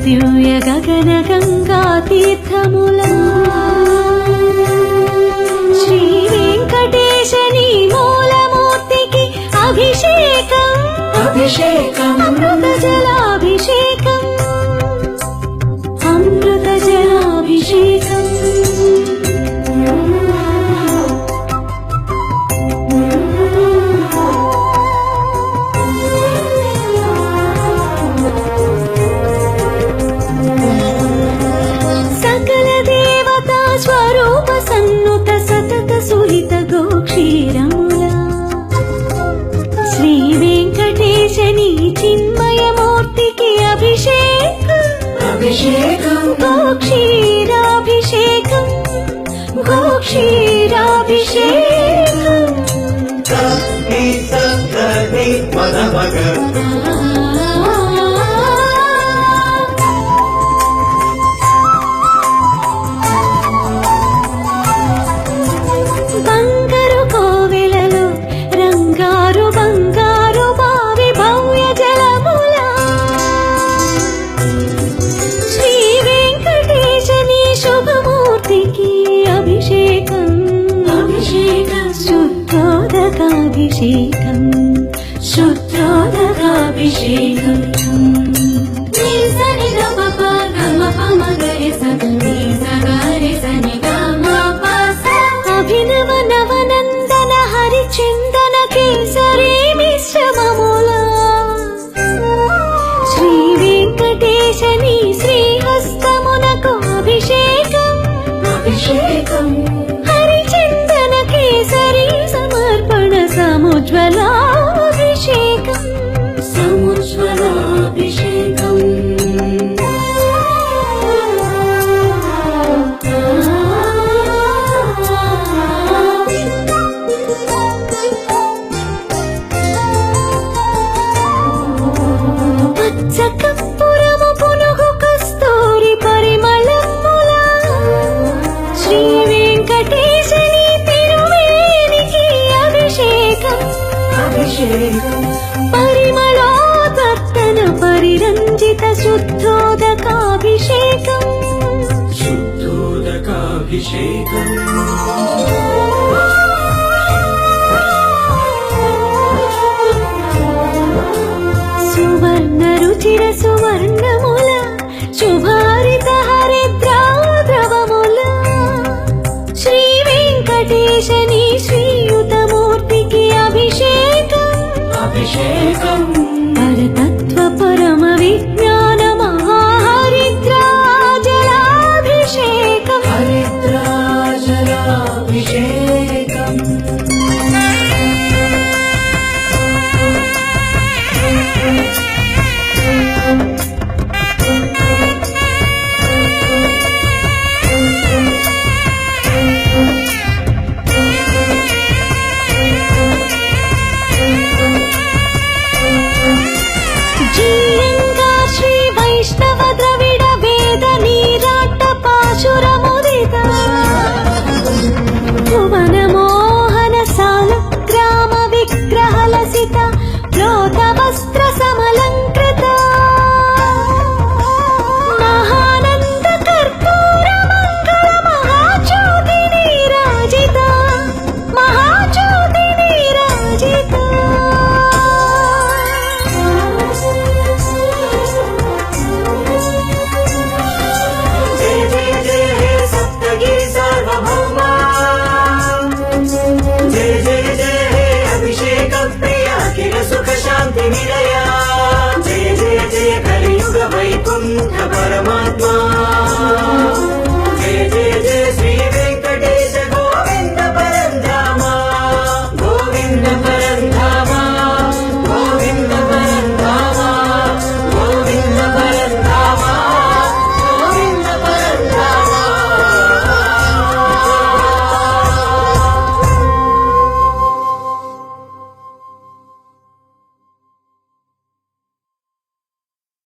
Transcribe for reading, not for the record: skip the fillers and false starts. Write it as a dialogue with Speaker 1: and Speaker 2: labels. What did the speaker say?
Speaker 1: దివ్య గగన గంగా తీర్థముల శ్రీ వెంకటేశని మూలమూర్తికి అభిషేకం అమృత జలాభిషేకం అమృత జలాభిషేకం సకల దేవతా స్వరూప సన్నుత సతత సుహిత గోక్షీరముల శ్రీ వెంకటేశని చిన్మయమూర్తికి అభిషేకం గోక్షీరాభిషేకం బంగారు కోవెలలో రంగారు బంగారు బావి భవ్య జలముల శ్రీ వెంకటేశని శుభమూర్తికి అభిషేకం శుద్ధోదకాభిషేకం శుద్ధోదకాభిషేకం అభినవ నవనందన హరిచందన కేసరి మిశ్రమముల శ్రీ వెంకటేశని శ్రీహస్తమునకు అభిషేకం హరిచందన కేసరి సమర్పణ సముజ్వలాభిషేకం పచ్చ కర్పూరము పునుగు కస్తూరి పరిమళముల శ్రీ వెంకటేశని తిరువేనికి అభిషేకం పరిమళోదత్తన పరిరంజిత శుద్ధోదకాభిషేకం సువర్ణ రుచిర సువర్ణముల శుభారిత హరిద్రాద్రవముల శ్రీ వెంకటేశని శ్రీయుతమూర్తికి అభిషేకం పరతత్వ పరమ విజ్ఞాన మహాహరిద్రాజలాభిషేకం జీయంగా శ్రీ వైష్ణవ ద్రవిడ వేద నీరాట పాశురముదిత భువన మోహన సాల గ్రామ విగ్రహ లసిత ప్రోత వస్త్ర సమలంకృత మహానంద కర్పూర మంగళ మహాజ్యోతి నీరాజిత మహాజ్యోతి నీరాజిత
Speaker 2: जय जय जय कलियुग वैकुंठ परमात्मा